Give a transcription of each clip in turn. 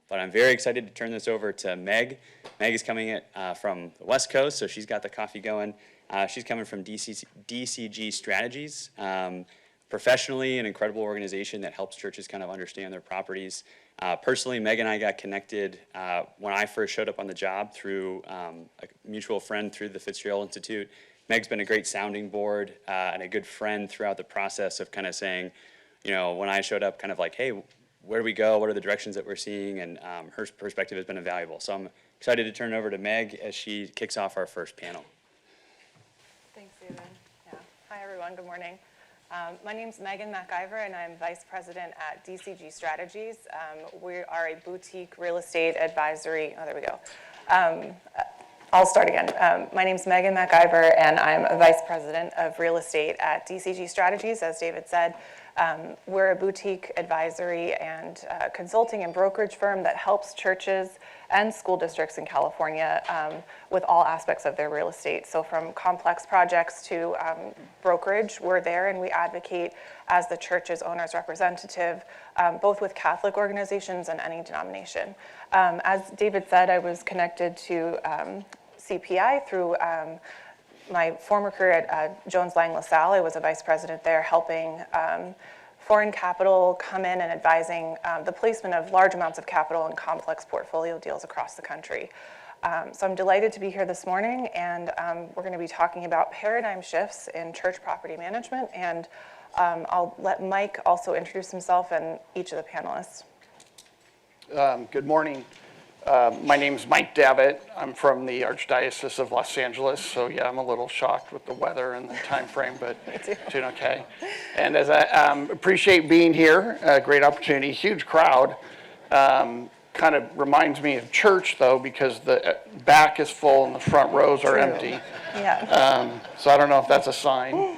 But I'm very excited to turn this over to Meg. Meg is coming from the West Coast, so she's got the coffee going. She's coming from DCG Strategies. Professionally, an incredible organization that helps churches kind of understand their properties. Personally, Meg and I got connected when I first showed up on the job through a mutual friend through the Fitzgerald Institute. Meg's been a great sounding board and a good friend throughout the process of kind of saying, you know, when I showed up, kind of like, hey, where do we go? What are the directions that we're seeing? And her perspective has been invaluable. So I'm excited to turn it over to Meg as she kicks off our first panel. Thanks, David. Yeah. Hi, everyone. Good morning. My name's Megan MacIver, and I'm Vice President at DCG Strategies. We are a boutique real estate advisory. Oh, there we go. I'll start again. My name's Megan MacIver, and I'm a Vice President of Real Estate at DCG Strategies, as David said. We're a boutique advisory and consulting and brokerage firm that helps churches and school districts in California with all aspects of their real estate. So from complex projects to brokerage, we're there and we advocate as the church's owner's representative, both with Catholic organizations and any denomination. As David said, I was connected to CPI through my former career at Jones Lang LaSalle. I was a vice president there helping foreign capital come in and advising the placement of large amounts of capital in complex portfolio deals across the country. So I'm delighted to be here this morning, and we're going to be talking about paradigm shifts in church property management, and I'll let Mike also introduce himself and each of the panelists. Good morning. My name's Mike Davitt. I'm from the Archdiocese of Los Angeles, so yeah, I'm a little shocked with the weather and the time frame, but doing okay. And as I appreciate being here, a great opportunity, huge crowd. Kind of reminds me of church though, because the back is full and the front rows are empty. Yeah. So I don't know if that's a sign.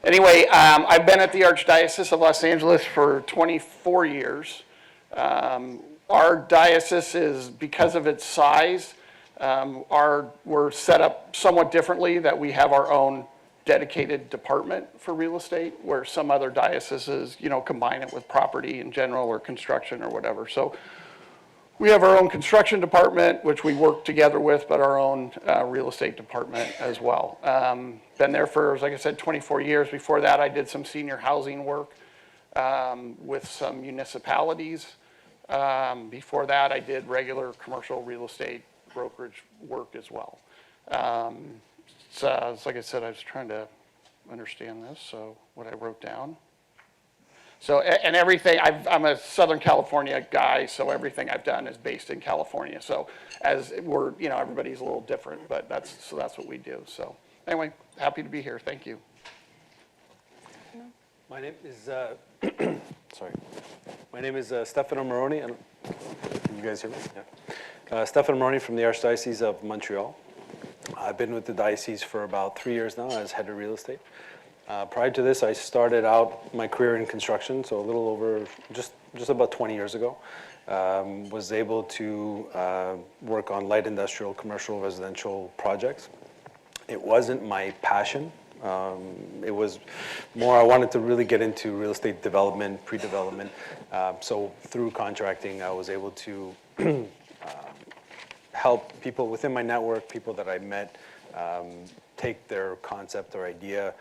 Anyway, I've been at the Archdiocese of Los Angeles for 24 years. Our diocese is, because of its size, we're set up somewhat differently, that we have our own dedicated department for real estate, where some other dioceses, you know, combine it with property in general or construction or whatever. So we have our own construction department, which we work together with, but our own real estate department as well. Been there for, like I said, 24 years. Before that, I did some senior housing work with some municipalities. Before that, I did regular commercial real estate brokerage work as well. So like I said, I was trying to understand this, so what I wrote down. So, and everything, I'm a Southern California guy, so everything I've done is based in California. So as we're, you know, everybody's a little different, but that's what we do. So anyway, happy to be here. Thank you. My name is, sorry. My name is Stefano Marrone. Can you guys hear me? Yeah. Stefano Marrone from the Archdiocese of Montreal. I've been with the diocese for about 3 years now as head of real estate. Prior to this, I started out my career in construction, so a little over, just about 20 years ago. Was able to work on light industrial, commercial, residential projects. It wasn't my passion. It was more, I wanted to really get into real estate development, pre-development. So through contracting, I was able to help people within my network, people that I met, take their concept or idea,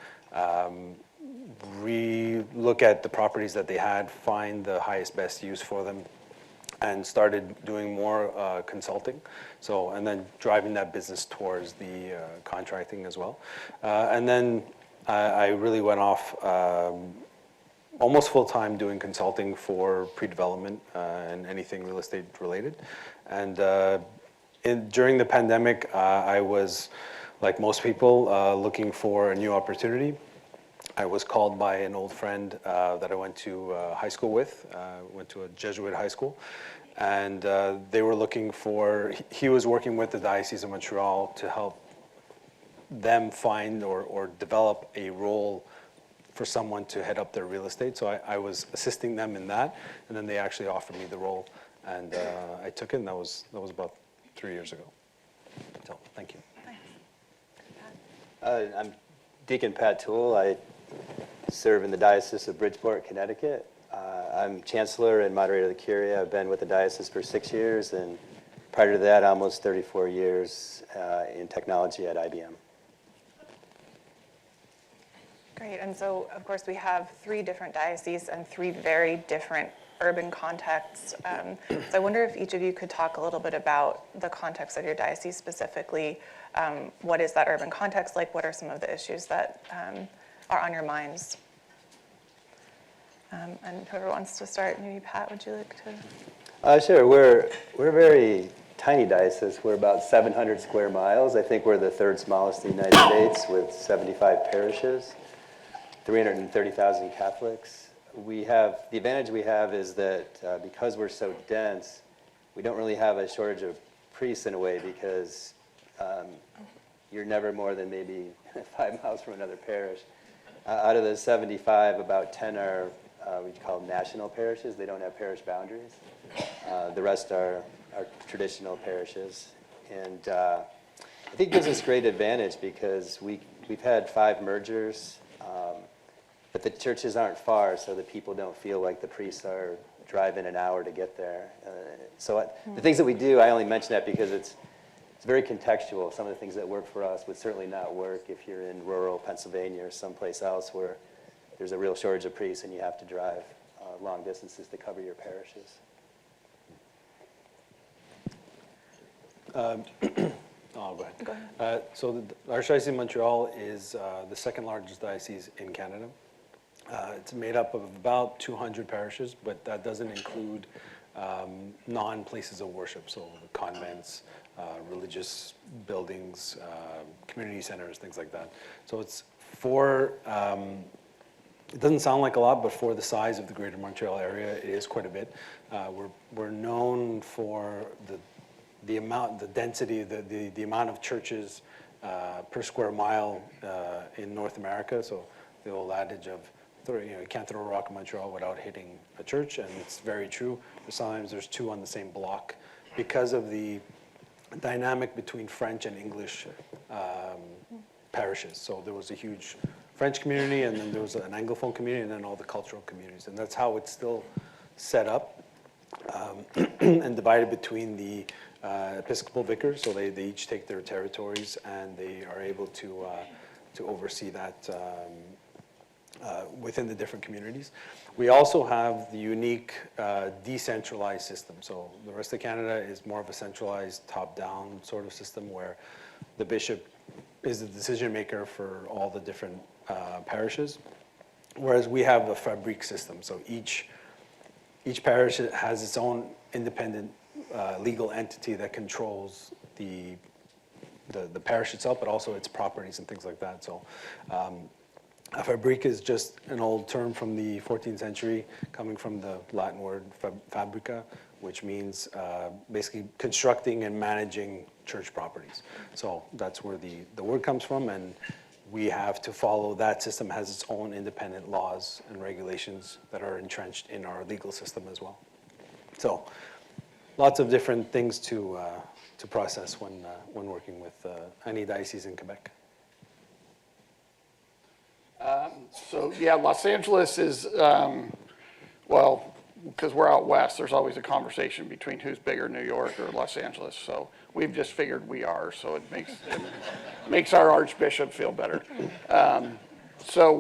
re-look at the properties that they had, find the highest, best use for them, and started doing more consulting. So, and then driving that business towards the contracting as well. And then I really went off almost full-time doing consulting for pre-development and anything real estate related. And during the pandemic, I was, like most people, looking for a new opportunity. I was called by an old friend that I went to high school with, went to a Jesuit high school, and they were looking for, he was working with the Diocese of Montreal to help them find or develop a role for someone to head up their real estate. So I was assisting them in that, and then they actually offered me the role, and I took it, and that was about 3 years ago. So, thank you. I'm Deacon Toole. I serve in the Diocese of Bridgeport, Connecticut. I'm Chancellor and Moderator of the Curia. I've been with the Diocese for 6 years, and prior to that, almost 34 years in technology at IBM. Great, and so of course we have 3 different dioceses and 3 very different urban contexts. So I wonder if each of you could talk a little bit about the context of your diocese specifically. What is that urban context like? What are some of the issues that are on your minds? And whoever wants to start, maybe Pat, would you like to? Sure. We're a very tiny diocese. We're about 700 square miles. I think we're the 3rd smallest in the United States with 75 parishes, 330,000 Catholics. The advantage we have is that because we're so dense, we don't really have a shortage of priests in a way, because you're never more than maybe 5 miles from another parish. Out of the 75, about 10 are we call national parishes. They don't have parish boundaries. The rest are traditional parishes. And I think it gives us great advantage because we've had 5 mergers, but the churches aren't far, so the people don't feel like the priests are driving an hour to get there. The things that we do, I only mention that because it's very contextual. Some of the things that work for us would certainly not work if you're in rural Pennsylvania or someplace else where there's a real shortage of priests and you have to drive long distances to cover your parishes. Go ahead. So the Archdiocese of Montreal is the 2nd largest diocese in Canada. It's made up of about 200 parishes, but that doesn't include non-places of worship, so convents, religious buildings, community centers, things like that. So it's it doesn't sound like a lot, but for the size of the Greater Montreal area, it is quite a bit. We're known for the amount, the density, the amount of churches per square mile in North America. So the old adage of, you can't throw a rock in Montreal without hitting a church, and it's very true. Sometimes there's 2 on the same block because of the dynamic between French and English parishes. So there was a huge French community, and then there was an Anglophone community, and then all the cultural communities. And that's how it's still set up and divided between the Episcopal vicars. So they each take their territories, and they are able to oversee that within the different communities. We also have the unique decentralized system. So the rest of Canada is more of a centralized top-down sort of system where the bishop is the decision maker for all the different parishes, whereas we have a fabrique system. So each parish has its own independent legal entity that controls the parish itself, but also its properties and things like that. So a fabrique is just an old term from the 14th century, coming from the Latin word fabrica, which means basically constructing and managing church properties. So that's where the word comes from, and we have to follow that system. Has its own independent laws and regulations that are entrenched in our legal system as well. So lots of different things to process when working with any diocese in Quebec. Los Angeles is, well, because we're out west, there's always a conversation between who's bigger, New York or Los Angeles. So we've just figured we are, so it makes our Archbishop feel better. So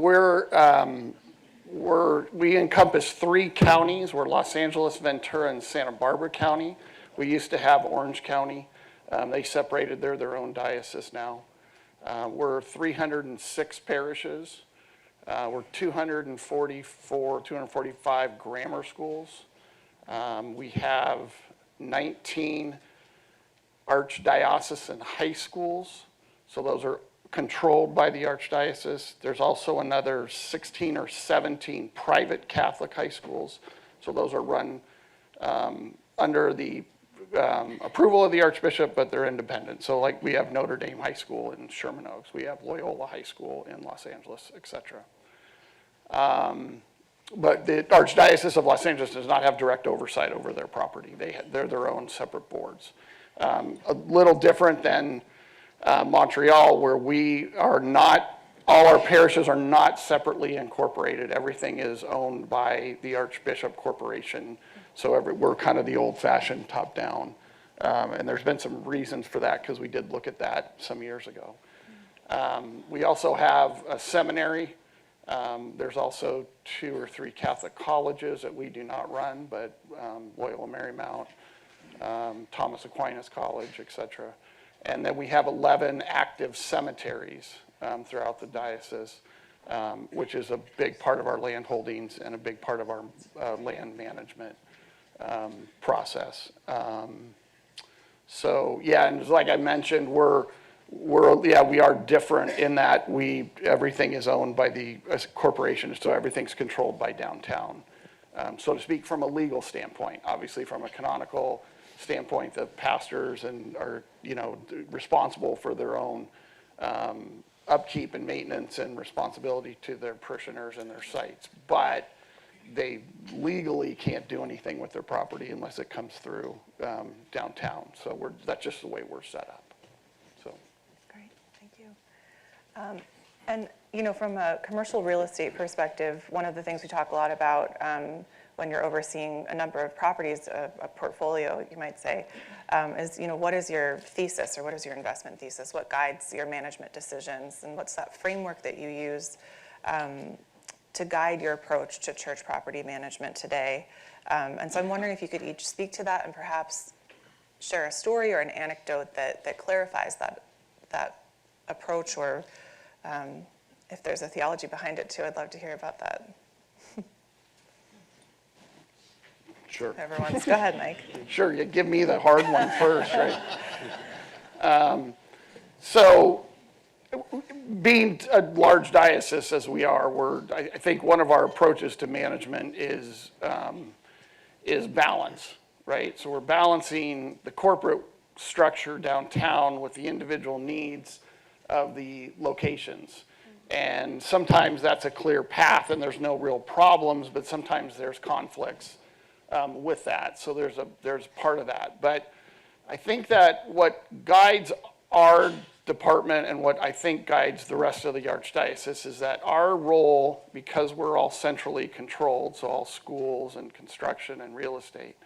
we encompass 3 counties. We're Los Angeles, Ventura, and Santa Barbara County. We used to have Orange County. They separated, they're their own diocese now. We're 306 parishes. We're 245 grammar schools. We have 19 archdiocesan high schools. So those are controlled by the Archdiocese. There's also another 16 or 17 private Catholic high schools. So those are run under the approval of the Archbishop, but they're independent. So like we have Notre Dame High School in Sherman Oaks, we have Loyola High School in Los Angeles, etc. But the Archdiocese of Los Angeles does not have direct oversight over their property. They're their own separate boards. A little different than Montreal, where we are not all our parishes are not separately incorporated. Everything is owned by the Archbishop Corporation. So we're kind of the old-fashioned top-down. And there's been some reasons for that because we did look at that some years ago. We also have a seminary. There's also 2 or 3 Catholic colleges that we do not run, but Loyola Marymount, Thomas Aquinas College, et cetera. And then we have 11 active cemeteries throughout the diocese, which is a big part of our land holdings and a big part of our land management process. So yeah, and like I mentioned, we are different in that everything is owned by the corporation, so everything's controlled by downtown, so to speak, from a legal standpoint. Obviously, from a canonical standpoint, the pastors are responsible for their own upkeep and maintenance and responsibility to their parishioners and their sites, but they legally can't do anything with their property unless it comes through downtown. So that's just the way we're set up. So. Great, thank you. And from a commercial real estate perspective, one of the things we talk a lot about when you're overseeing a number of properties, a portfolio, you might say, is what is your thesis or what is your investment thesis? What guides your management decisions, and what's that framework that you use to guide your approach to church property management today? And so I'm wondering if you could each speak to that and perhaps share a story or an anecdote that clarifies that approach, or if there's a theology behind it too, I'd love to hear about that. Sure. Everyone's, go ahead, Mike. Sure, you give me the hard one first, right? So being a large diocese as we are, I think one of our approaches to management is balance, right? So we're balancing the corporate structure downtown with the individual needs of the locations. And sometimes that's a clear path and there's no real problems, but sometimes there's conflicts with that. So there's part of that. But I think that what guides our department and what I think guides the rest of the Archdiocese is that our role, because we're all centrally controlled, so all schools and construction and real estate,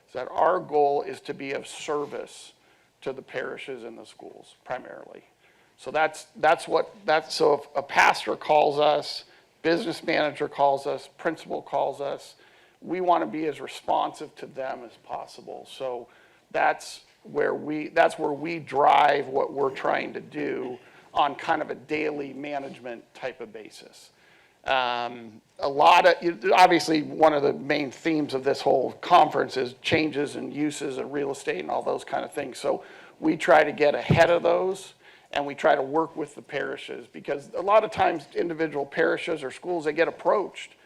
is that our goal is to be of service to the parishes and the schools primarily. So so if a pastor calls us, business manager calls us, principal calls us, we want to be as responsive to them as possible. So that's where we drive what we're trying to do on kind of a daily management type of basis. Obviously, one of the main themes of this whole conference is changes in uses of real estate and all those kind of things. So we try to get ahead of those, and we try to work with the parishes, because a lot of times individual parishes or schools, they get approached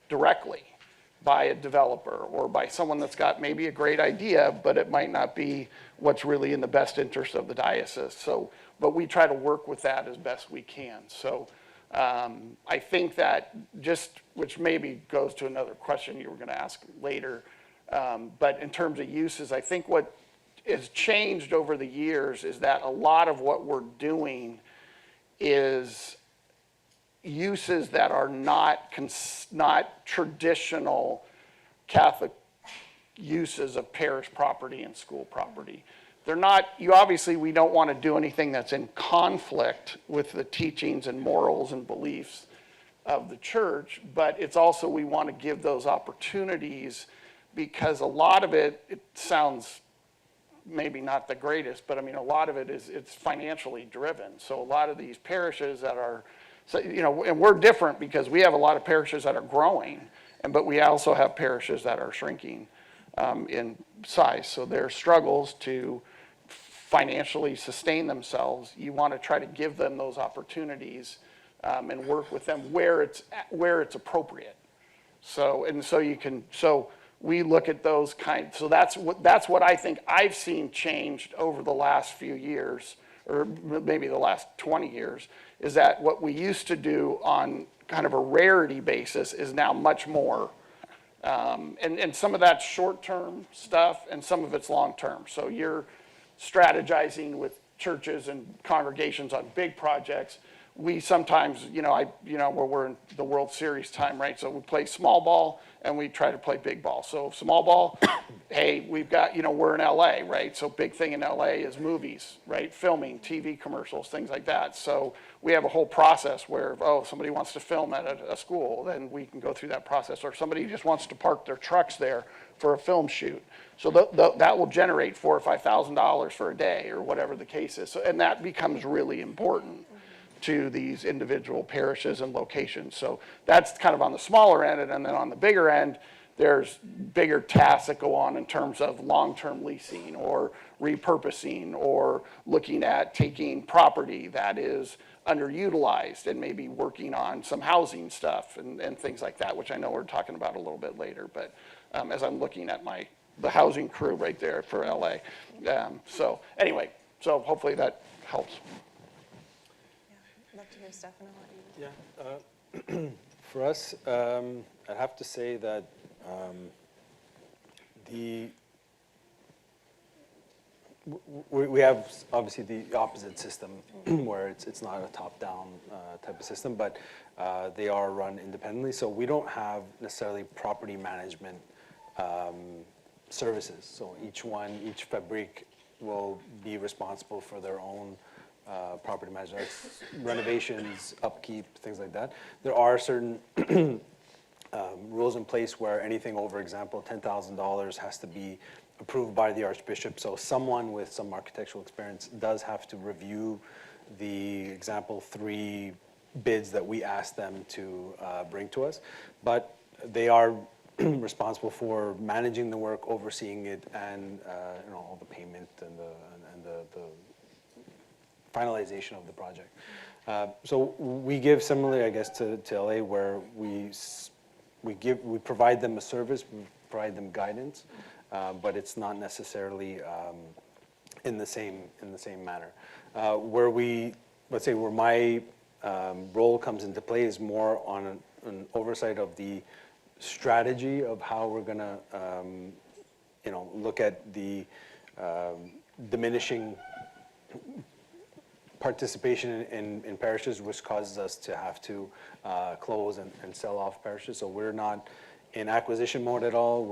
directly by a developer or by someone that's got maybe a great idea, but it might not be what's really in the best interest of the diocese. So, but we try to work with that as best we can. So I think that which maybe goes to another question you were going to ask later, but in terms of uses, I think what has changed over the years is that a lot of what we're doing is uses that are not traditional Catholic uses of parish property and school property. They're not, we don't want to do anything that's in conflict with the teachings and morals and beliefs of the church, but it's also, we want to give those opportunities, because a lot of it sounds maybe not the greatest, but a lot of it it's financially driven. So a lot of these parishes that are, and we're different because we have a lot of parishes that are growing, but we also have parishes that are shrinking in size. So there are struggles to financially sustain themselves. You want to try to give them those opportunities and work with them where it's appropriate. So we look at those kinds. So that's what I think I've seen changed over the last few years, or maybe the last 20 years, is that what we used to do on kind of a rarity basis is now much more. And some of that's short-term stuff and some of it's long-term. So you're strategizing with churches and congregations on big projects. we sometimes, where we're in the World Series time, right? So we play small ball and we try to play big ball. So small ball, hey, we've got, we're in LA, right? So big thing in LA is movies, right? Filming, TV commercials, things like that. So we have a whole process where, somebody wants to film at a school, then we can go through that process. Or somebody just wants to park their trucks there for a film shoot. So that will generate $4,000 or $5,000 for a day or whatever the case is. So, and that becomes really important to these individual parishes and locations. So that's kind of on the smaller end, and then on the bigger end, there's bigger tasks that go on in terms of long-term leasing or repurposing or looking at taking property that is underutilized and maybe working on some housing stuff and things like that, which I know we're talking about a little bit later. But as I'm looking at the housing crew right there for LA. So anyway, so hopefully that helps. I'd love to hear Stefano. Yeah. For us, I'd have to say that we have obviously the opposite system where it's not a top-down type of system, but they are run independently. So we don't have necessarily property management services. So each fabrique will be responsible for their own property management, renovations, upkeep, things like that. There are certain rules in place where anything over, example, $10,000 has to be approved by the Archbishop. So someone with some architectural experience does have to review the example 3 bids that we ask them to bring to us. But they are responsible for managing the work, overseeing it, and all the payment and the finalization of the project. So we give similarly, I guess, to LA, where we provide them a service, we provide them guidance, but it's not necessarily in the same manner. Where my role comes into play is more on an oversight of the strategy of how we're going to, look at the diminishing participation in parishes, which causes us to have to close and sell off parishes. So we're not in acquisition mode at all.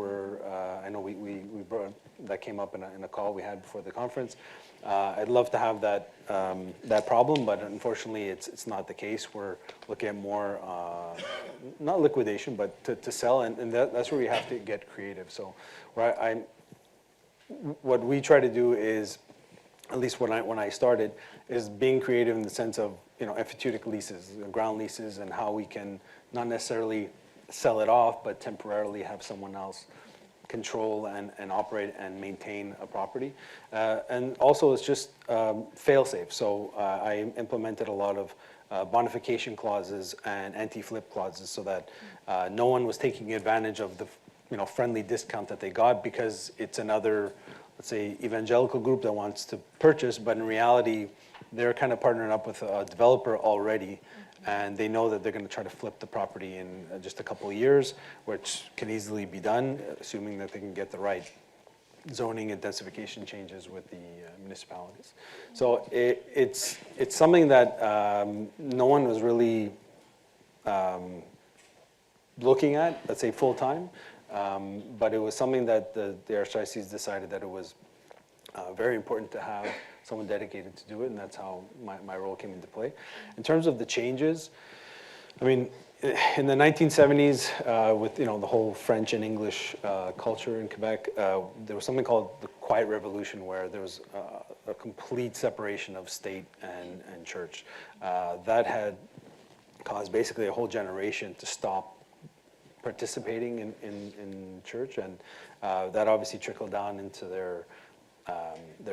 I know we brought, that came up in a call we had before the conference. I'd love to have that problem, but unfortunately it's not the case. We're looking at more, not liquidation, but to sell, and that's where we have to get creative. So what we try to do is, at least when I started, is being creative in the sense of, emphyteutic leases, ground leases, and how we can not necessarily sell it off, but temporarily have someone else control and operate and maintain a property. And also it's just fail-safe. So I implemented a lot of bonification clauses and anti-flip clauses so that no one was taking advantage of the friendly discount that they got because it's another, let's say, evangelical group that wants to purchase, but in reality, they're kind of partnering up with a developer already, and they know that they're going to try to flip the property in just a couple of years, which can easily be done, assuming that they can get the right zoning and densification changes with the municipalities. So it's something that no one was really looking at, let's say, full-time, but it was something that the Archdiocese decided that it was very important to have someone dedicated to do it, and that's how my role came into play. In terms of the changes, I mean, in the 1970s, with the whole French and English culture in Quebec, there was something called the Quiet Revolution, where there was a complete separation of state and church. That had caused basically a whole generation to stop participating in church, and that obviously trickled down into their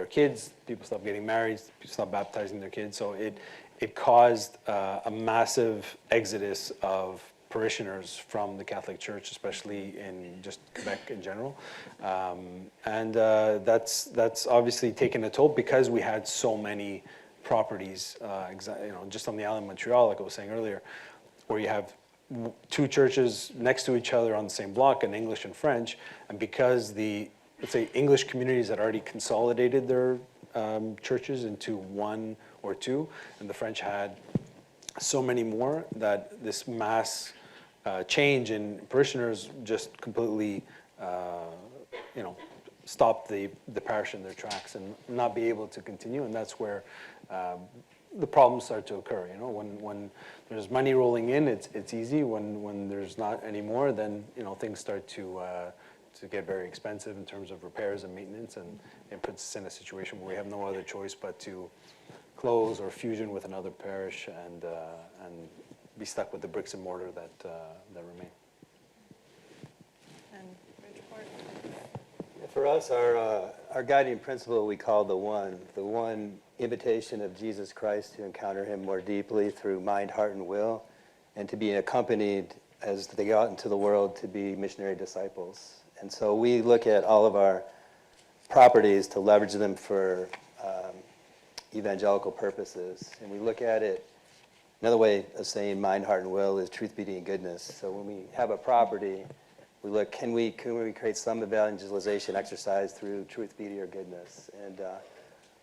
kids. People stopped getting married, people stopped baptizing their kids. So it caused a massive exodus of parishioners from the Catholic Church, especially in just Quebec in general. And that's obviously taken a toll because we had so many properties, just on the island of Montreal, like I was saying earlier, where you have 2 churches next to each other on the same block, in English and French, and because the, let's say, English communities had already consolidated their churches into 1 or 2, and the French had so many more that this mass change in parishioners just completely, stop the parish in their tracks and not be able to continue. And that's where the problems start to occur. When there's money rolling in, it's easy. When there's not any more, then things start to get very expensive in terms of repairs and maintenance, and it puts us in a situation where we have no other choice but to close or fusion with another parish and be stuck with the bricks and mortar that remain. And Bridgeport? For us, our guiding principle we call the one invitation of Jesus Christ to encounter him more deeply through mind, heart, and will, and to be accompanied as they go out into the world to be missionary disciples. And so we look at all of our properties to leverage them for evangelical purposes. And we look at it, another way of saying mind, heart, and will is truth, beauty, and goodness. So when we have a property, we look, can we create some evangelization exercise through truth, beauty, or goodness? And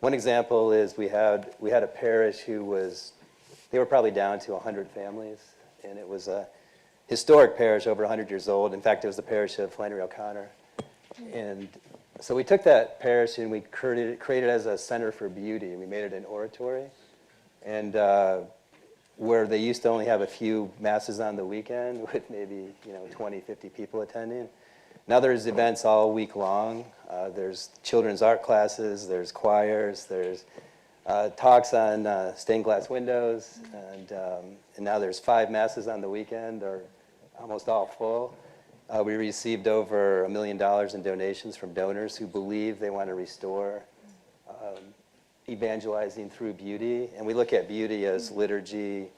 one example is we had a parish they were probably down to 100 families, and it was a historic parish, over 100 years old. In fact, it was the parish of Flannery O'Connor. And so we took that parish and we created it as a center for beauty, and we made it an oratory. And where they used to only have a few masses on the weekend with maybe 20, 50 people attending. Now there's events all week long. There's children's art classes, there's choirs, there's talks on stained glass windows, and now there's 5 masses on the weekend, or almost all full. We received over $1 million in donations from donors who believe they want to restore evangelizing through beauty. And we look at beauty as liturgy,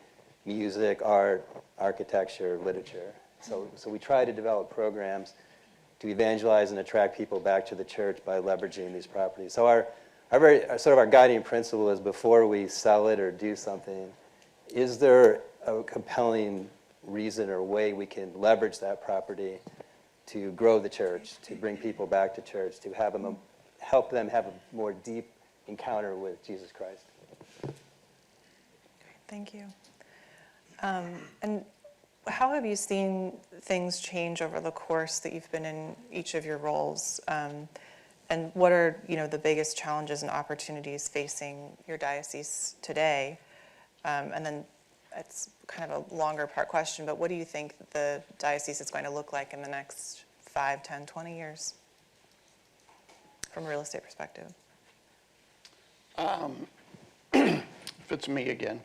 music, art, architecture, literature. So we try to develop programs to evangelize and attract people back to the church by leveraging these properties. So our guiding principle is, before we sell it or do something, is there a compelling reason or way we can leverage that property to grow the church, to bring people back to church, to help them have a more deep encounter with Jesus Christ. Great, thank you. And how have you seen things change over the course that you've been in each of your roles? And what are the biggest challenges and opportunities facing your diocese today? And then it's kind of a longer part question, but what do you think the diocese is going to look like in the next 5, 10, 20 years from a real estate perspective? If it's me again.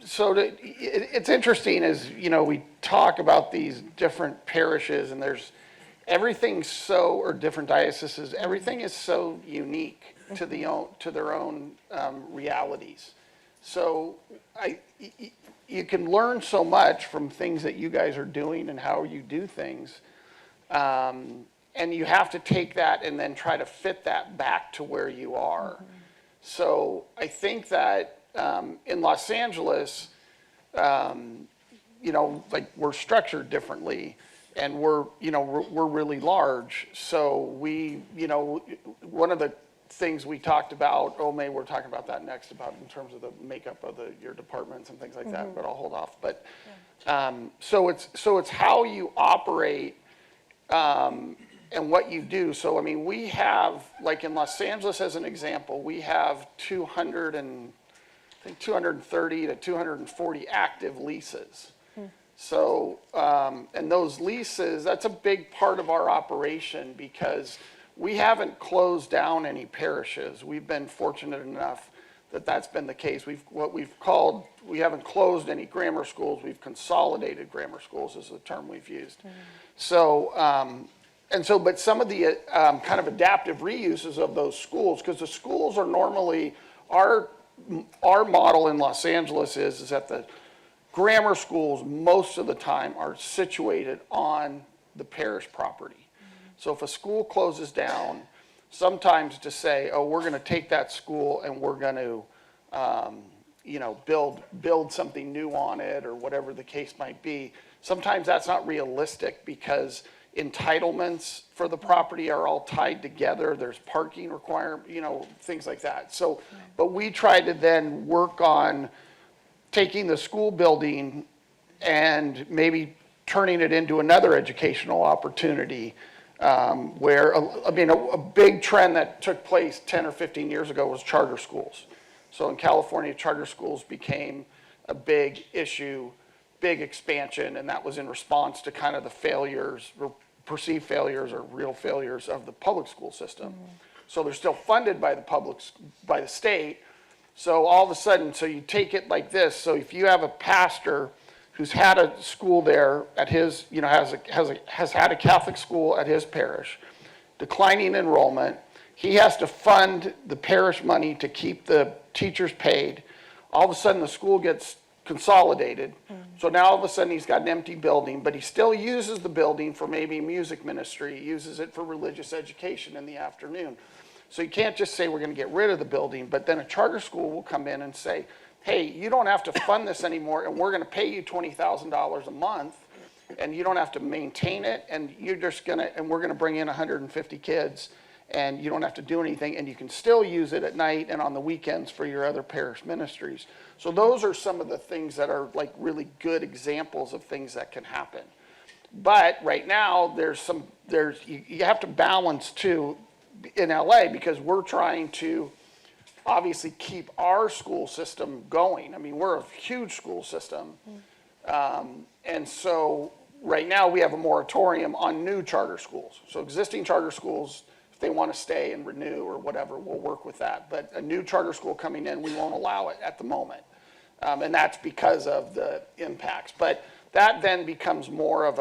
It's interesting as, we talk about these different parishes, and or different dioceses, everything is so unique to their own realities. So you can learn so much from things that you guys are doing and how you do things. And you have to take that and then try to fit that back to where you are. Mm-hmm. So I think that in Los Angeles, we're structured differently, and we're really large. So one of the things we talked about, maybe we're talking about that next, about in terms of the makeup of your departments and things like mm-hmm. that, but I'll hold off. But so it's how you operate and what you do. So we have, like in Los Angeles as an example, we have 230 to 240 active leases. So, and those leases, that's a big part of our operation, because we haven't closed down any parishes. We've been fortunate enough that that's been the case. We haven't closed any grammar schools. We've consolidated grammar schools, is the term we've used. Mm-hmm. So, but some of the kind of adaptive reuses of those schools, because the schools are normally, our model in Los Angeles is that the grammar schools most of the time are situated on the parish property. Mm-hmm. So if a school closes down, sometimes to say, we're going to take that school and we're going to, build something new on it, or whatever the case might be, sometimes that's not realistic, because entitlements for the property are all tied together. There's parking requirement, things like that. So, but we tried to then work on taking the school building and maybe turning it into another educational opportunity, where, a big trend that took place 10 or 15 years ago was charter schools. So in California, charter schools became a big issue, big expansion, and that was in response to kind of the failures, or perceived failures or real failures of the public school system. So they're still funded by the state. So all of a sudden, so you take it like this. So if you have a pastor who's had a school there at his, has had a Catholic school at his parish, declining enrollment, he has to fund the parish money to keep the teachers paid. All of a sudden, the school gets consolidated. So now all of a sudden he's got an empty building, but he still uses the building for maybe music ministry, he uses it for religious education in the afternoon. So you can't just say we're going to get rid of the building, but then a charter school will come in and say, hey, you don't have to fund this anymore, and we're going to pay you $20,000 a month, and you don't have to maintain it, and we're going to bring in 150 kids, and you don't have to do anything, and you can still use it at night and on the weekends for your other parish ministries. So those are some of the things that are like really good examples of things that can happen. But right now, you have to balance too in LA, because we're trying to obviously keep our school system going. I mean, we're a huge school system. And so right now we have a moratorium on new charter schools. So existing charter schools, if they want to stay and renew or whatever, we'll work with that. But a new charter school coming in, we won't allow it at the moment. And that's because of the impacts. But that then becomes more of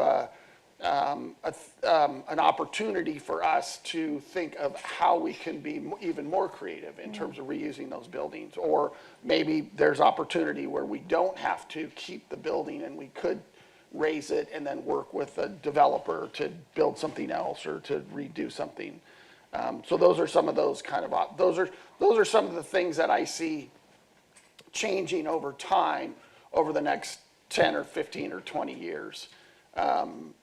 an opportunity for us to think of how we can be even more creative in terms of reusing those buildings. Or maybe there's opportunity where we don't have to keep the building and we could raise it and then work with a developer to build something else or to redo something. So those are some of those kind of, those are some of the things that I see changing over time over the next 10 or 15 or 20 years. And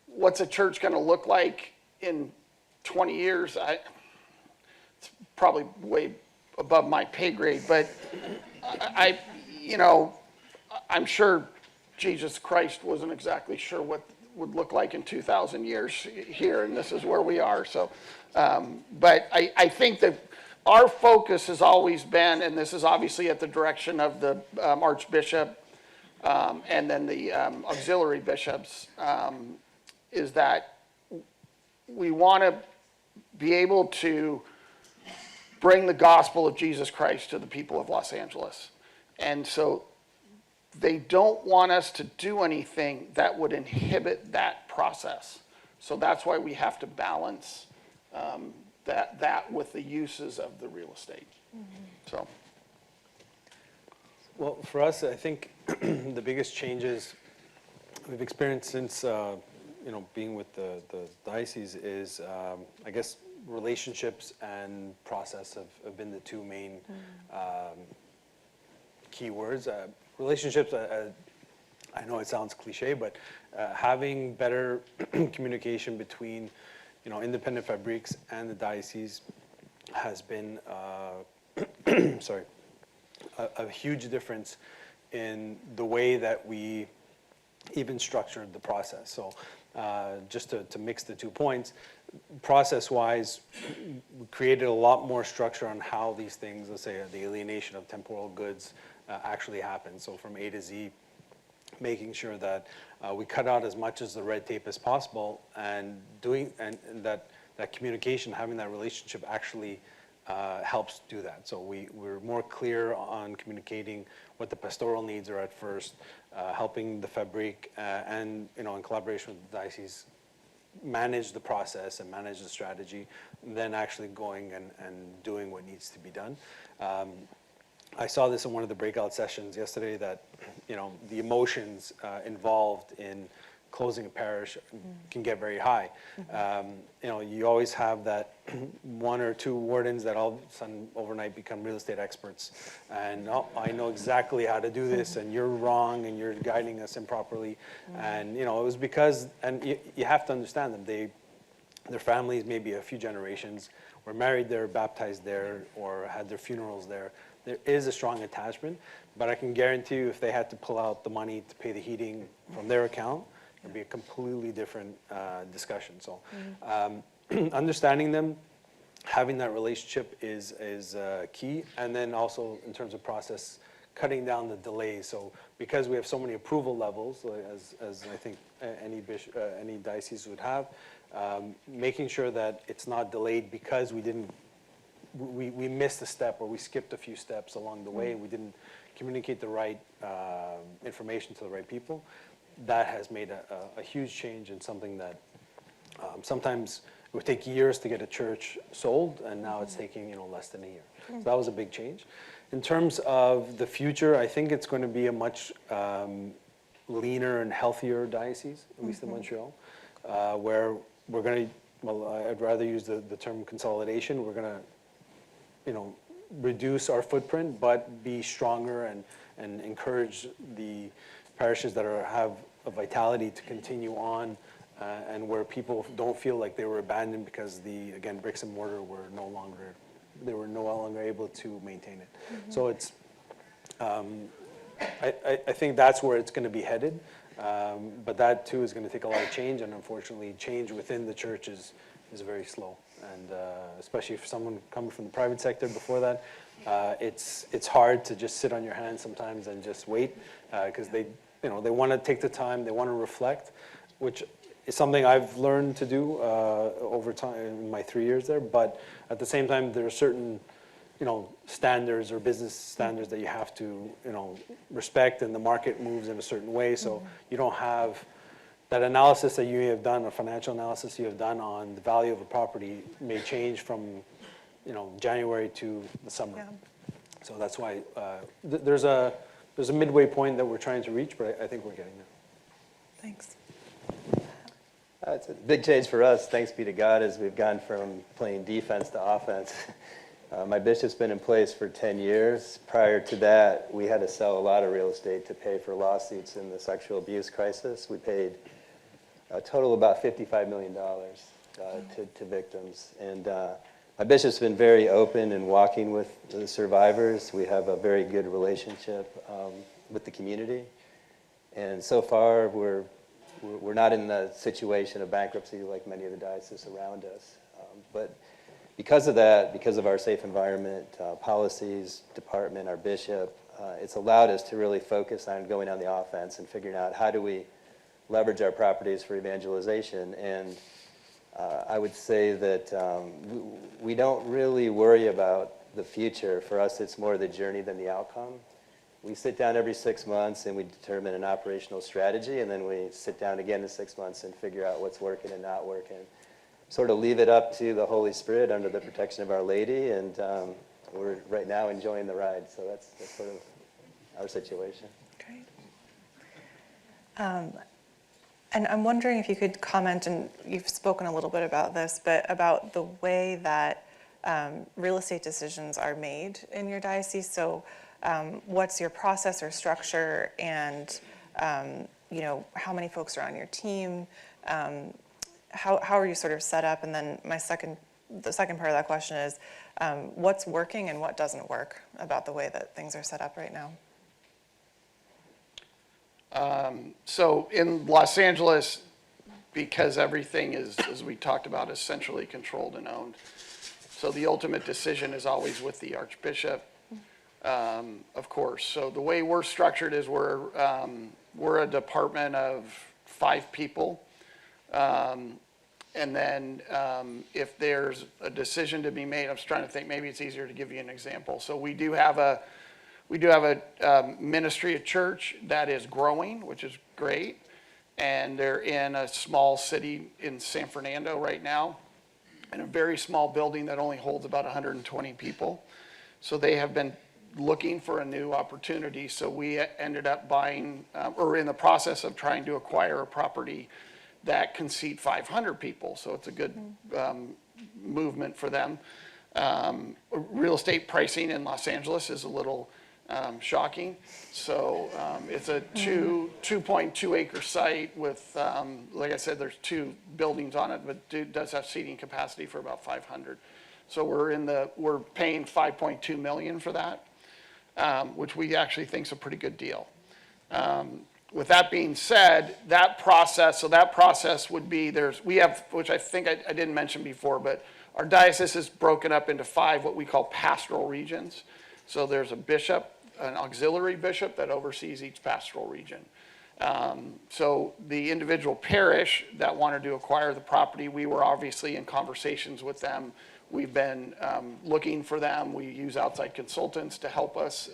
what's a church going to look like in 20 years? It's probably way above my pay grade, but I'm sure Jesus Christ wasn't exactly sure what would look like in 2,000 years here, and this is where we are. So, but I think that our focus has always been, and this is obviously at the direction of the Archbishop, and then the auxiliary bishops, is that we want to be able to bring the gospel of Jesus Christ to the people of Los Angeles. And so they don't want us to do anything that would inhibit that process. So that's why we have to balance that with the uses of the real estate. So. Well, for us, I think the biggest changes we've experienced since being with the diocese is, I guess, relationships and process have been the two main key words. Relationships, I know it sounds cliche, but having better communication between independent fabriques and the diocese has been a huge difference in the way that we even structured the process. So just to mix the 2 points, process-wise, we created a lot more structure on how these things, let's say the alienation of temporal goods, actually happen. So from A to Z, making sure that we cut out as much as the red tape as possible, and that communication, having that relationship actually helps do that. So we're more clear on communicating what the pastoral needs are at first, helping the fabrique and in collaboration with the diocese manage the process and manage the strategy, then actually going and doing what needs to be done. I saw this in one of the breakout sessions yesterday that the emotions involved in closing a parish can get very high. You always have that one or two wardens that all of a sudden overnight become real estate experts. And I know exactly how to do this, and you're wrong, and you're guiding us improperly. And it was because, and you have to understand them. Their families, maybe a few generations, were married there, baptized there, or had their funerals there. There is a strong attachment, but I can guarantee you if they had to pull out the money to pay the heating from their account, it'd be a completely different discussion. So understanding them, having that relationship is key. And then also in terms of process, cutting down the delays. So because we have so many approval levels, as I think any diocese would have, making sure that it's not delayed because we missed a step or we skipped a few steps along the way. We didn't communicate the right information to the right people. That has made a huge change in something that sometimes it would take years to get a church sold, and now it's taking less than a year. So that was a big change. In terms of the future, I think it's going to be a much leaner and healthier diocese, at least in Montreal, where we're going to, I'd rather use the term consolidation. We're going to, reduce our footprint, but be stronger and encourage the parishes that have a vitality to continue on, and where people don't feel like they were abandoned because again, bricks and mortar were no longer able to maintain it. So it's, I think that's where it's going to be headed, but that too is going to take a lot of change, and unfortunately, change within the church is very slow. And especially for someone coming from the private sector before that, it's hard to just sit on your hands sometimes and just wait, because they want to take the time, they want to reflect, which is something I've learned to do over time in my 3 years there. But at the same time, there are certain standards or business standards that you have to respect, and the market moves in a certain way, so you don't have that analysis that you have done, a financial analysis you have done on the value of a property may change from, January to the summer. Yeah. So that's why there's a midway point that we're trying to reach, but I think we're getting there. Thanks. It's a big change for us, thanks be to God, as we've gone from playing defense to offense. My bishop's been in place for 10 years. Prior to that, we had to sell a lot of real estate to pay for lawsuits in the sexual abuse crisis. We paid a total of about $55 million to victims. And my bishop's been very open in walking with the survivors. We have a very good relationship with the community. And so far, we're not in the situation of bankruptcy like many of the dioceses around us. But because of that, because of our safe environment, policies, department, our bishop, it's allowed us to really focus on going on the offense and figuring out how do we leverage our properties for evangelization. And I would say that we don't really worry about the future. For us, it's more the journey than the outcome. We sit down every 6 months and we determine an operational strategy, and then we sit down again in 6 months and figure out what's working and not working. Sort of leave it up to the Holy Spirit under the protection of Our Lady, and we're right now enjoying the ride. So that's sort of our situation. Great. And I'm wondering if you could comment, and you've spoken a little bit about this, but about the way that real estate decisions are made in your diocese. So what's your process or structure, and how many folks are on your team? How are you sort of set up? And then the second part of that question is, what's working and what doesn't work about the way that things are set up right now? So in Los Angeles, because everything is, as we talked about, is centrally controlled and owned, so the ultimate decision is always with the Archbishop, of course. So the way we're structured is we're a department of 5 people. And then if there's a decision to be made, I'm just trying to think, maybe it's easier to give you an example. So we do have a ministry at church that is growing, which is great. And they're in a small city in San Fernando right now, in a very small building that only holds about 120 people. So they have been looking for a new opportunity. So we ended up buying, or in the process of trying to acquire a property that can seat 500 people. So it's a good movement for them. Real estate pricing in Los Angeles is a little shocking. So it's a 2.2 acre site with, like I said, there's 2 buildings on it, but it does have seating capacity for about 500. So we're paying $5.2 million for that, which we actually think is a pretty good deal. With that being said, that process would be, we have, which I think I didn't mention before, but our diocese is broken up into 5 what we call pastoral regions. So there's a bishop, an auxiliary bishop that oversees each pastoral region. So the individual parish that wanted to acquire the property, we were obviously in conversations with them. We've been looking for them. We use outside consultants to help us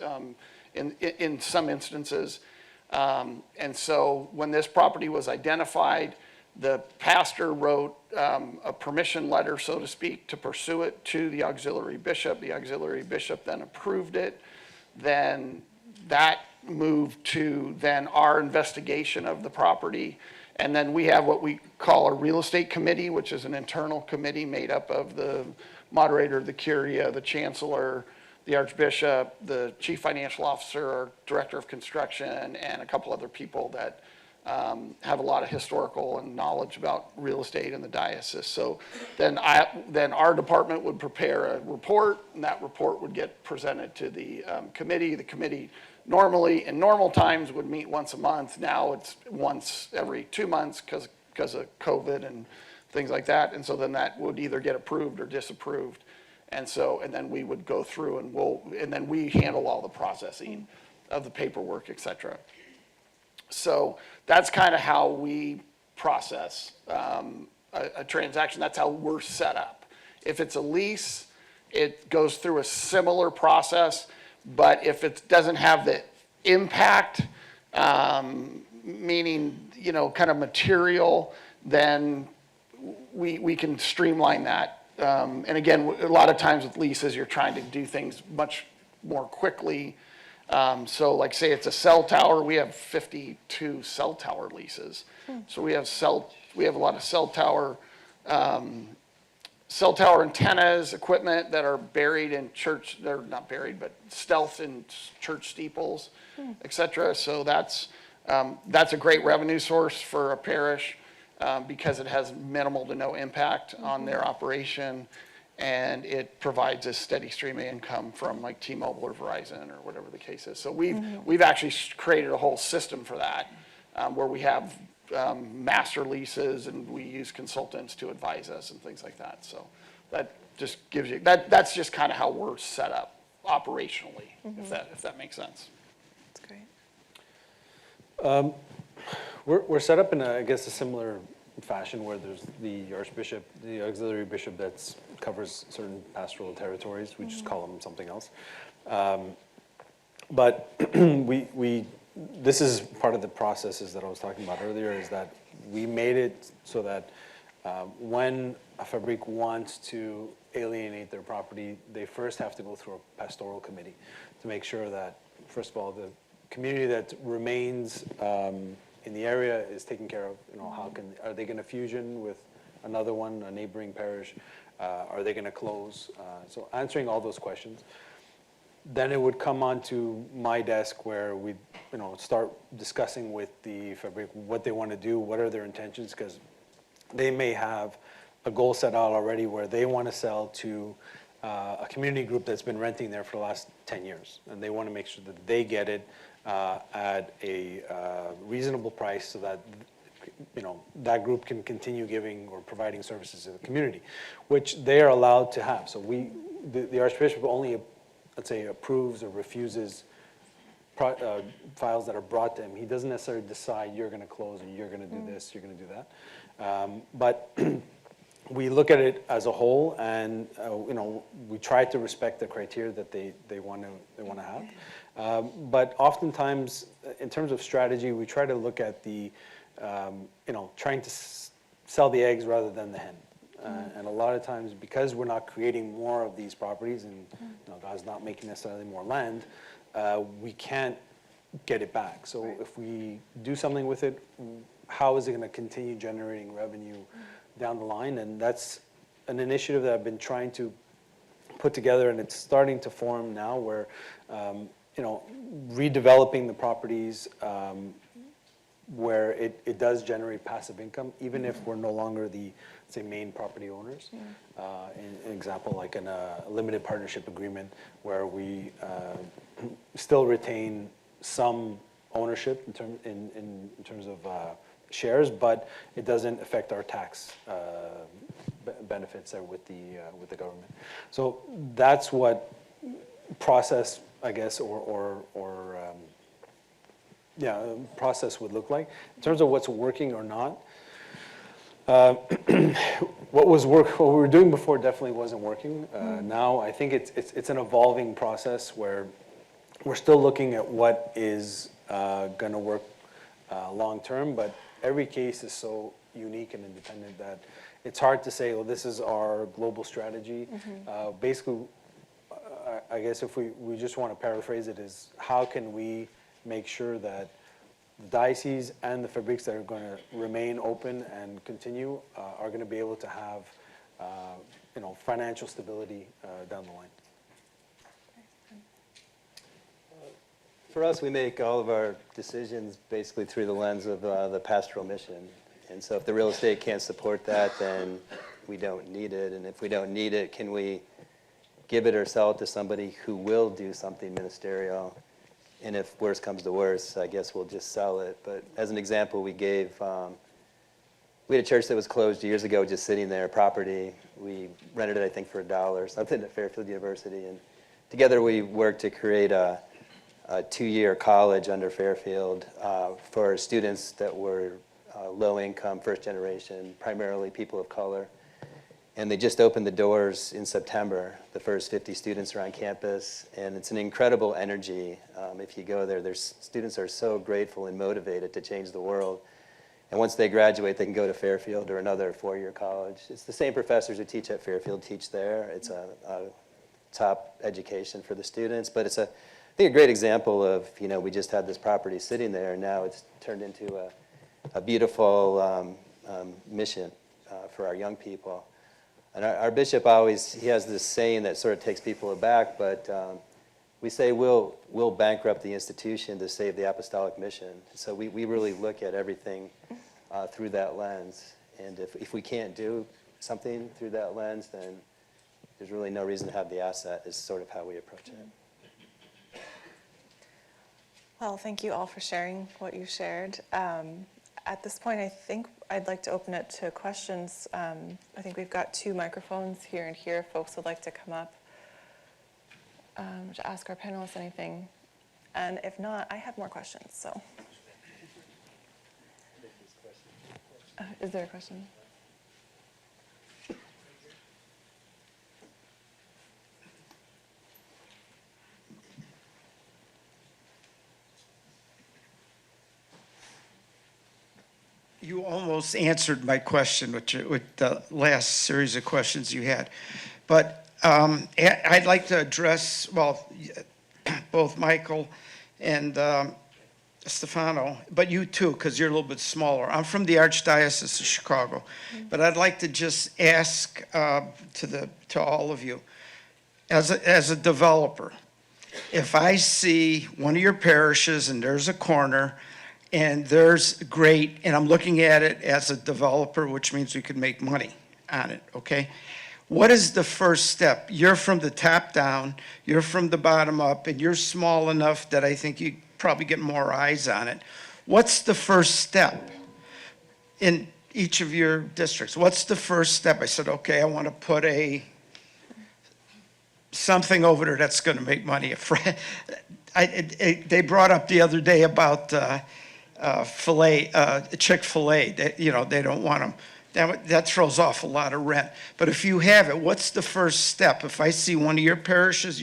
in some instances. And so when this property was identified, the pastor wrote a permission letter, so to speak, to pursue it to the auxiliary bishop. The auxiliary bishop then approved it. Then that moved to then our investigation of the property. And then we have what we call a real estate committee, which is an internal committee made up of the moderator, the curia, the chancellor, the archbishop, the chief financial officer, our director of construction, and a couple other people that have a lot of historical and knowledge about real estate in the diocese. So then our department would prepare a report, and that report would get presented to the committee. The committee normally, in normal times, would meet once a month. Now it's once every 2 months because of COVID and things like that. And so then that would either get approved or disapproved. And then we would go through and then we handle all the processing of the paperwork, et cetera. So that's kind of how we process a transaction. That's how we're set up. If it's a lease, it goes through a similar process, but if it doesn't have the impact, meaning, kind of material, then we can streamline that. And again, a lot of times with leases, you're trying to do things much more quickly. So like say it's a cell tower, we have 52 cell tower leases. So we have a lot of cell tower antennas, equipment that are buried in church, they're not buried, but stealth in church steeples, et cetera. So that's a great revenue source for a parish because it has minimal to no impact on their operation. And it provides a steady stream of income from like T-Mobile or Verizon or whatever the case is. So we've actually created a whole system for that where we have master leases and we use consultants to advise us and things like that. So that just gives you, that's just kind of how we're set up operationally, if that makes sense. That's great. We're set up in, I guess, a similar fashion where there's the archbishop, the auxiliary bishop that covers certain pastoral territories. We just call them something else. But this is part of the processes that I was talking about earlier, is that we made it so that when a fabrique wants to alienate their property, they first have to go through a pastoral committee to make sure that, first of all, the community that remains in the area is taken care of. Are they going to fusion with another one, a neighboring parish? Are they going to close? So answering all those questions. Then it would come onto my desk where we, start discussing with the fabrique what they want to do, what are their intentions, because they may have a goal set out already where they want to sell to a community group that's been renting there for the last 10 years, and they want to make sure that they get it at a reasonable price so that that group can continue giving or providing services to the community, which they are allowed to have. So the Archbishop only, let's say, approves or refuses files that are brought to him. He doesn't necessarily decide you're going to close or you're going to do this, you're going to do that. But we look at it as a whole, and we try to respect the criteria that they want to have. But oftentimes, in terms of strategy, we try to look at the trying to sell the eggs rather than the hen. And a lot of times, because we're not creating more of these properties, and God's not making necessarily more land, we can't get it back. So if we do something with it, how is it going to continue generating revenue down the line? And that's an initiative that I've been trying to put together, and it's starting to form now, where redeveloping the properties where it does generate passive income, even if we're no longer the, say, main property owners. An example, like in a limited partnership agreement, where we still retain some ownership in terms of shares, but it doesn't affect our tax benefits there with the government. So that's what process, I guess, process would look like. In terms of what's working or not, what we were doing before definitely wasn't working. Now I think it's an evolving process where we're still looking at what is going to work long term, but every case is so unique and independent that it's hard to say, well, this is our global strategy. Basically, I guess if we just want to paraphrase it, is how can we make sure that the diocese and the fabrics that are going to remain open and continue are going to be able to have financial stability down the line. For us, we make all of our decisions basically through the lens of the pastoral mission. And so if the real estate can't support that, then we don't need it. And if we don't need it, can we give it or sell it to somebody who will do something ministerial? And if worse comes to worse, I guess we'll just sell it. But as an example, we had a church that was closed years ago, just sitting there, property. We rented it, I think, for $1, something at Fairfield University. And together we worked to create a 2-year college under Fairfield for students that were low income, first generation, primarily people of color. And they just opened the doors in September. The first 50 students are on campus, and it's an incredible energy. If you go there, students are so grateful and motivated to change the world. And once they graduate, they can go to Fairfield or another 4-year college. It's the same professors who teach at Fairfield teach there. It's a top education for the students, but it's I think a great example of, we just had this property sitting there, and now it's turned into a beautiful mission for our young people. And our bishop he has this saying that sort of takes people aback, but we say we'll bankrupt the institution to save the apostolic mission. So we really look at everything through that lens. And if we can't do something through that lens, then there's really no reason to have the asset, is sort of how we approach it. Well, thank you all for sharing what you shared. At this point, I think I'd like to open it to questions. I think we've got 2 microphones here and here. If folks would like to come up to ask our panelists anything. And if not, I have more questions. So, is there a question? You almost answered my question with the last series of questions you had. But I'd like to address, both Michael and Stefano, but you too, because you're a little bit smaller. I'm from the Archdiocese of Chicago, but I'd like to just ask to all of you, as a developer, if I see one of your parishes and there's a corner and there's great, and I'm looking at it as a developer, which means we could make money on it, okay? What is the first step? You're from the top down, you're from the bottom up, and you're small enough that I think you probably get more eyes on it. What's the first step in each of your districts? What's the first step? I said, okay, I want to put something over there that's going to make money. They brought up the other day about Chick-fil-A. They don't want them. That throws off a lot of rent. But if you have it, what's the first step? If I see one of your parishes,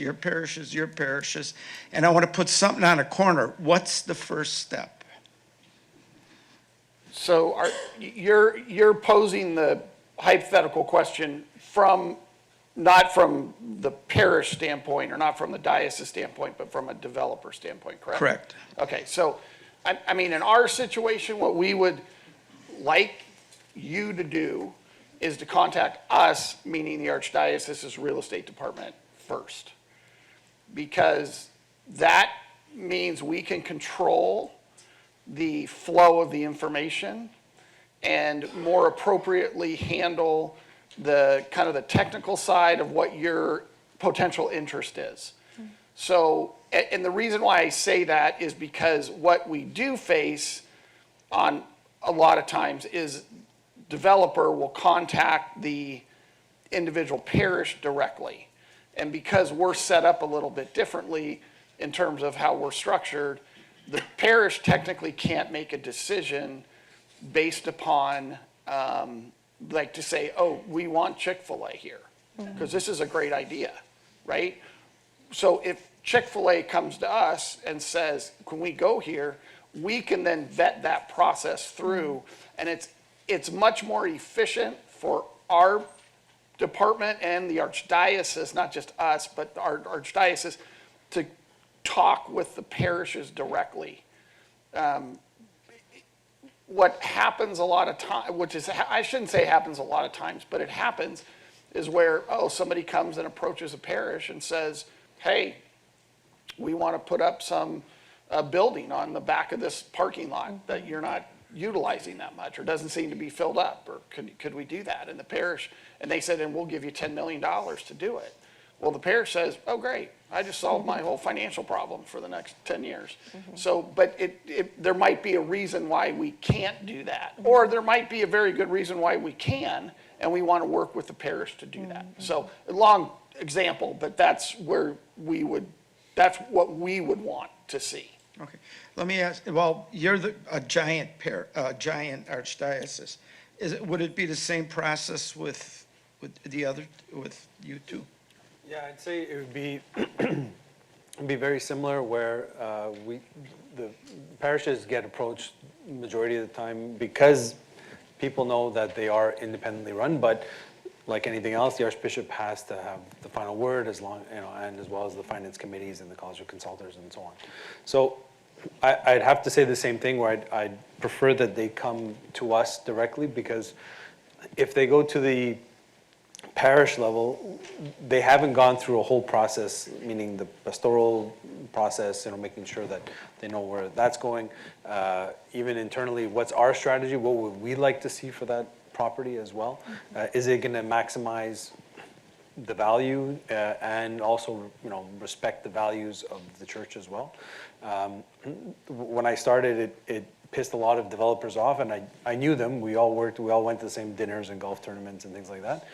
and I want to put something on a corner, what's the first step? So you're posing the hypothetical question not from the parish standpoint or not from the diocese standpoint, but from a developer standpoint, correct? Correct. Okay, so, I mean, in our situation, what we would like you to do is to contact us, meaning the Archdiocese's real estate department first. Because that means we can control the flow of the information and more appropriately handle the kind of the technical side of what your potential interest is. So, and the reason why I say that is because what we do face on a lot of times is developer will contact the individual parish directly. And because we're set up a little bit differently in terms of how we're structured, the parish technically can't make a decision based upon, like to say, oh, we want Chick-fil-A here, because this is a great idea, right? So if Chick-fil-A comes to us and says, can we go here? We can then vet that process through, and it's much more efficient for our department and the Archdiocese, not just us, but our Archdiocese, to talk with the parishes directly. What happens a lot of times, which is, I shouldn't say happens a lot of times, but it happens, is where, somebody comes and approaches a parish and says, hey, we want to put up some building on the back of this parking lot that you're not utilizing that much, or doesn't seem to be filled up, or could we do that? And the parish, and they said, and we'll give you $10 million to do it. Well, the parish says, oh, great, I just solved my whole financial problem for the next 10 years. So, but there might be a reason why we can't do that, or there might be a very good reason why we can, and we want to work with the parish to do that. So, a long example, but that's where that's what we would want to see. Okay, let me ask, well, you're a giant archdiocese. Would it be the same process with you two? Yeah, I'd say it would be, it'd be very similar where the parishes get approached majority of the time because people know that they are independently run, but like anything else, the Archbishop has to have the final word and as well as the finance committees and the College of Consultors and so on. So I'd have to say the same thing where I'd prefer that they come to us directly, because if they go to the parish level, they haven't gone through a whole process, meaning the pastoral process, making sure that they know where that's going. Even internally, what's our strategy? What would we like to see for that property as well? Is it going to maximize the value and also, respect the values of the church as well? When I started, it pissed a lot of developers off, and I knew them. We all went to the same dinners and golf tournaments and things like that.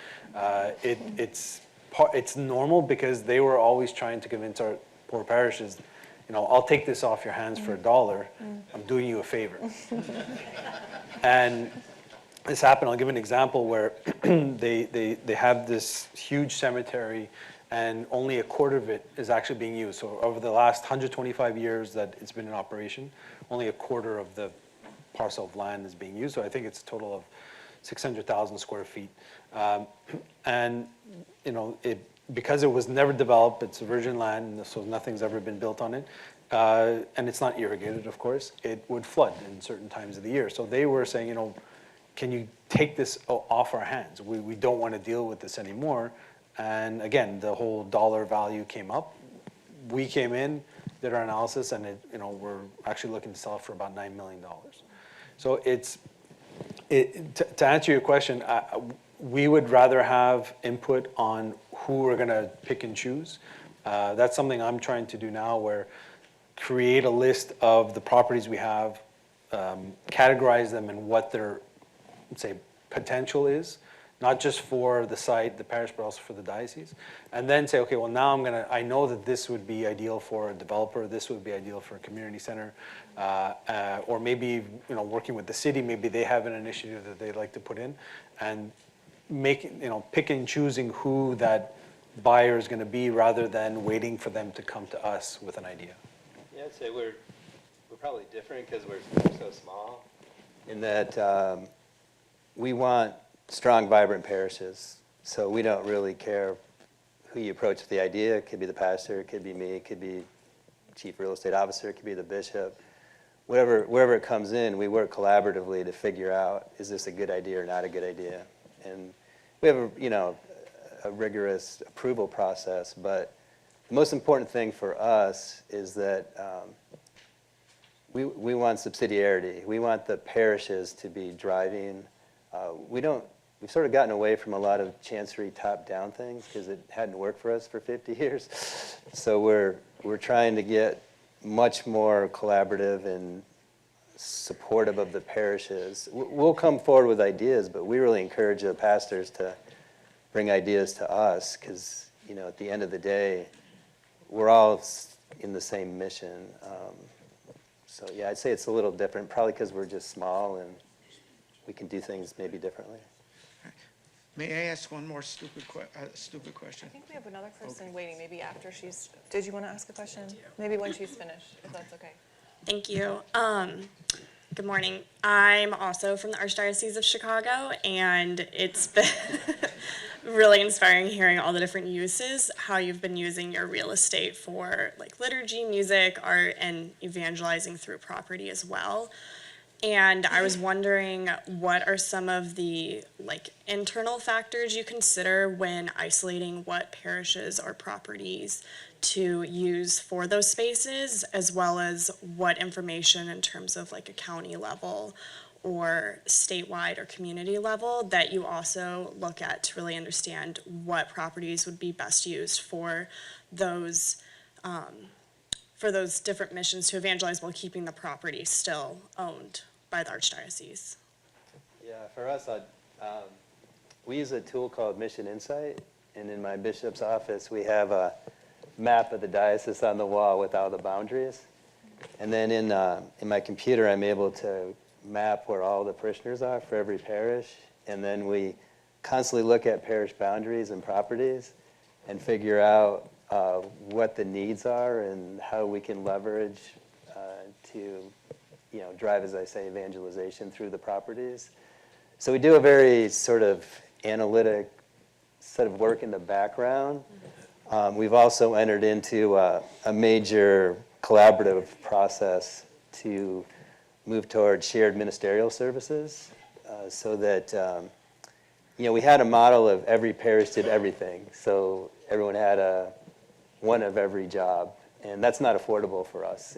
It's normal because they were always trying to convince our poor parishes, I'll take this off your hands for $1. I'm doing you a favor. And this happened. I'll give an example where they have this huge cemetery, and only a quarter of it is actually being used. So over the last 125 years that it's been in operation, only a quarter of the parcel of land is being used. So I think it's a total of 600,000 square feet. And because it was never developed, it's virgin land, so nothing's ever been built on it. And it's not irrigated, of course. It would flood in certain times of the year. So they were saying, can you take this off our hands? We don't want to deal with this anymore. And again, the whole dollar value came up. We came in, did our analysis, and we're actually looking to sell it for about $9 million. So to answer your question, we would rather have input on who we're going to pick and choose. That's something I'm trying to do now, where create a list of the properties we have, categorize them in what their, say, potential is, not just for the site, the parish, but also for the diocese. And then say, okay, well, now I know that this would be ideal for a developer, this would be ideal for a community center, or maybe, working with the city, maybe they have an initiative that they'd like to put in, and pick and choosing who that buyer is going to be, rather than waiting for them to come to us with an idea. Yeah, I'd say we're probably different because we're so small in that we want strong, vibrant parishes. So we don't really care who you approach with the idea. It could be the pastor, it could be me, it could be chief real estate officer, it could be the bishop. Wherever it comes in, we work collaboratively to figure out, is this a good idea or not a good idea? And we have a rigorous approval process, but the most important thing for us is that we want subsidiarity. We want the parishes to be driving. We've sort of gotten away from a lot of chancery top-down things because it hadn't worked for us for 50 years. So we're trying to get much more collaborative and supportive of the parishes. We'll come forward with ideas, but we really encourage the pastors to bring ideas to us because, at the end of the day, we're all in the same mission. So yeah, I'd say it's a little different, probably because we're just small and we can do things maybe differently. May I ask one more stupid question? I think we have another person waiting, maybe after she's, did you want to ask a question? Maybe when she's finished, if that's okay. Thank you. Good morning. I'm also from the Archdiocese of Chicago, and it's been really inspiring hearing all the different uses, how you've been using your real estate for like liturgy, music, art, and evangelizing through property as well. And I was wondering, what are some of the like internal factors you consider when isolating what parishes or properties to use for those spaces, as well as what information in terms of like a county level or statewide or community level that you also look at to really understand what properties would be best used for those different missions to evangelize while keeping the property still owned by the Archdiocese? Yeah, for us, we use a tool called Mission Insight, and in my bishop's office, we have a map of the diocese on the wall with all the boundaries. And then in my computer, I'm able to map where all the parishioners are for every parish, and then we constantly look at parish boundaries and properties and figure out what the needs are and how we can leverage to drive, as I say, evangelization through the properties. So we do a very sort of analytic set of work in the background. We've also entered into a major collaborative process to move toward shared ministerial services so that, we had a model of every parish did everything. So everyone had one of every job, and that's not affordable for us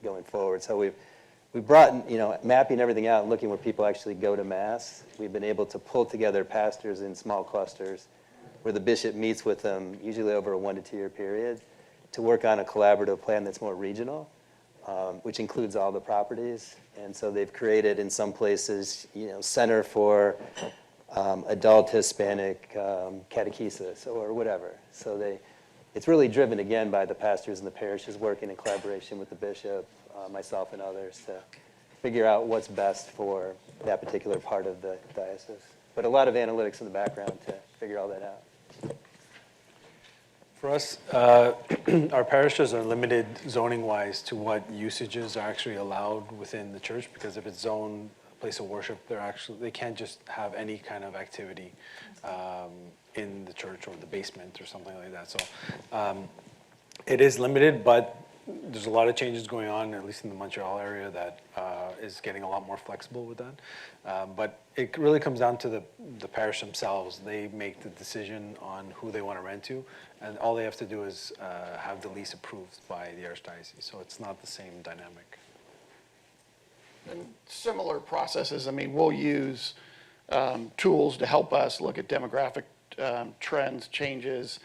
going forward. So we've brought, mapping everything out and looking where people actually go to Mass. We've been able to pull together pastors in small clusters where the bishop meets with them, usually over a 1 to 2 year period, to work on a collaborative plan that's more regional, which includes all the properties. And so they've created in some places, Center for Adult Hispanic Catechesis or whatever. So it's really driven, again, by the pastors and the parishes working in collaboration with the bishop, myself and others, to figure out what's best for that particular part of the diocese. But a lot of analytics in the background to figure all that out. For us, our parishes are limited zoning-wise to what usages are actually allowed within the church, because if it's zoned a place of worship, they can't just have any kind of activity in the church or the basement or something like that. So it is limited, but there's a lot of changes going on, at least in the Montreal area, that is getting a lot more flexible with that. But it really comes down to the parish themselves. They make the decision on who they want to rent to, and all they have to do is have the lease approved by the Archdiocese. So it's not the same dynamic. And similar processes, we'll use tools to help us look at demographic trends, changes.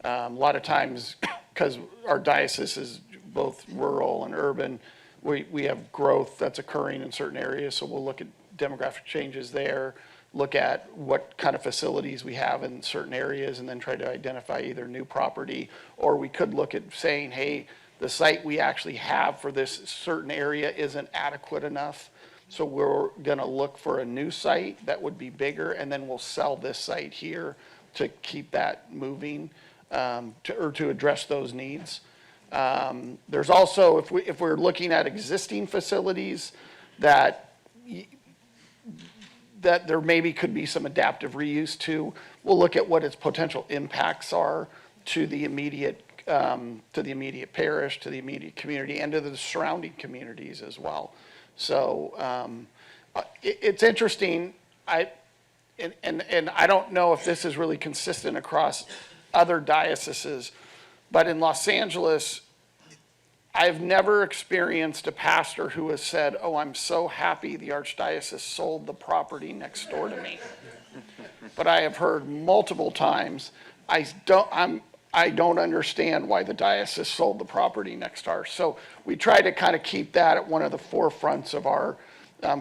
A lot of times, because our diocese is both rural and urban, we have growth that's occurring in certain areas, so we'll look at demographic changes there, look at what kind of facilities we have in certain areas, and then try to identify either new property, or we could look at saying, hey, the site we actually have for this certain area isn't adequate enough, so we're gonna look for a new site that would be bigger, and then we'll sell this site here to keep that moving, to address those needs. There's also, if we're looking at existing facilities that that there maybe could be some adaptive reuse too. We'll look at what its potential impacts are to the immediate parish, to the immediate community, and to the surrounding communities as well. So it's interesting. And I don't know if this is really consistent across other dioceses, but in Los Angeles, I've never experienced a pastor who has said, "Oh, I'm so happy the Archdiocese sold the property next door to me." But I have heard multiple times, I don't understand why the diocese sold the property next to ours. So we try to kind of keep that at one of the forefronts of our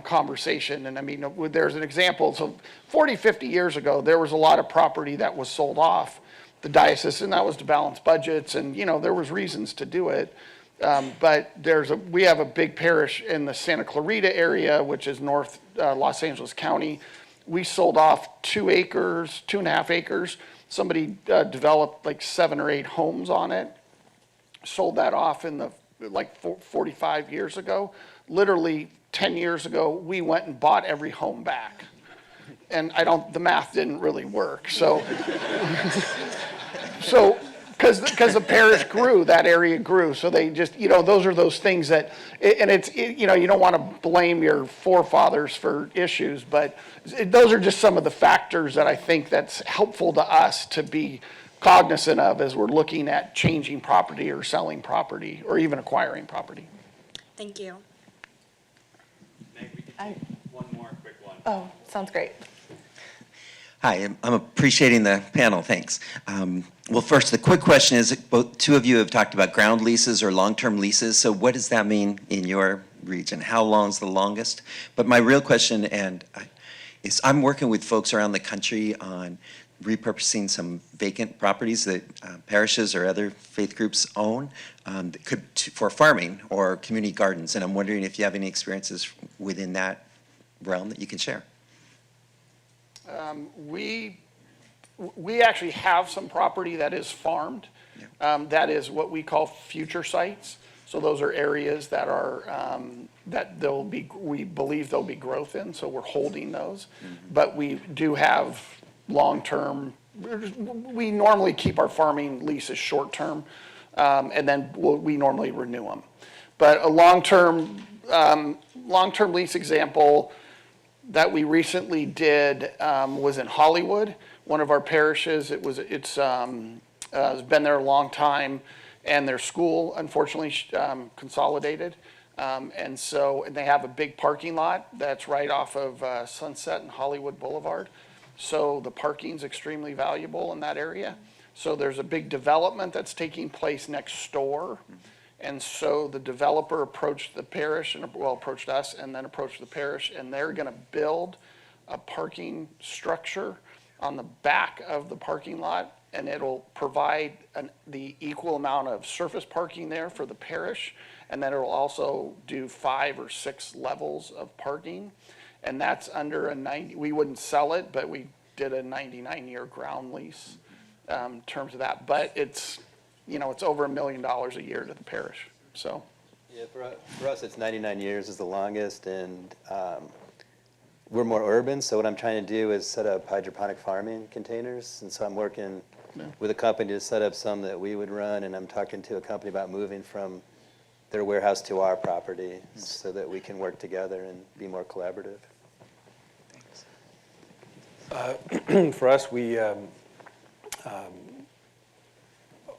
conversation. And I mean, there's an example. So 40, 50 years ago, there was a lot of property that was sold off the diocese, and that was to balance budgets. And, you know, there was reasons to do it. But we have a big parish in the Santa Clarita area, which is North Los Angeles County. We sold off 2 acres, 2.5 acres. Somebody developed like 7 or 8 homes on it, sold that off in 45 years ago. Literally 10 years ago, we went and bought every home back. And the math didn't really work. So, because the parish grew, that area grew. So they just, you know, those are those things that, you know, you don't want to blame your forefathers for issues, but those are just some of the factors that I think that's helpful to us to be cognizant of as we're looking at changing property or selling property or even acquiring property. Thank you. Meg, we can take one more quick one. Oh, sounds great. Hi, I'm appreciating the panel, thanks. Well, first, the quick question is, two of you have talked about ground leases or long-term leases, so what does that mean in your region? How long is the longest? But my real question is I'm working with folks around the country on repurposing some vacant properties that parishes or other faith groups own for farming or community gardens, and I'm wondering if you have any experiences within that realm that you can share. We actually have some property that is farmed. That is what we call future sites. So those are areas that are we believe there'll be growth in. So we're holding those, but we do have long-term. We normally keep our farming leases short-term, and then we normally renew them. But a long-term lease example that we recently did was in Hollywood, one of our parishes. It's been there a long time, and their school unfortunately consolidated, and they have a big parking lot that's right off of Sunset and Hollywood Boulevard. So the parking's extremely valuable in that area. So there's a big development that's taking place next door. And so the developer approached the parish, approached us and then approached the parish, and they're going to build a parking structure on the back of the parking lot, and it'll provide the equal amount of surface parking there for the parish, and then it'll also do 5 or 6 levels of parking, and that's under we wouldn't sell it, but we did a 99-year ground lease in terms of that, but it's over $1 million a year to the parish, so. Yeah, for us, it's 99 years is the longest, and we're more urban, so what I'm trying to do is set up hydroponic farming containers, and so I'm working with a company to set up some that we would run, and I'm talking to a company about moving from their warehouse to our property so that we can work together and be more collaborative. For us, we our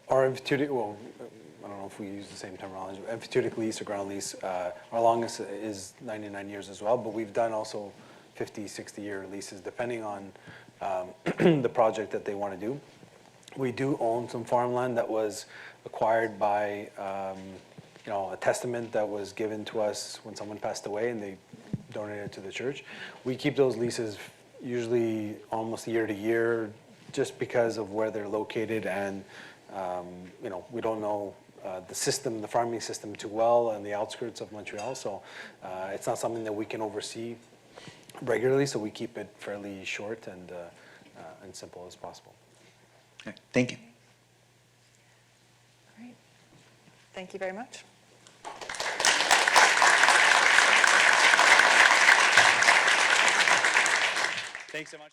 emphyteutic, I don't know if we use the same terminology, emphyteutic lease or ground lease, our longest is 99 years as well, but we've done also 50, 60-year leases depending on the project that they want to do. We do own some farmland that was acquired by a testament that was given to us when someone passed away and they donated it to the church. We keep those leases usually almost year to year just because of where they're located, and we don't know the farming system too well on the outskirts of Montreal, so it's not something that we can oversee regularly, so we keep it fairly short and simple as possible. Okay, thank you. All right. Thank you very much. Thanks so much.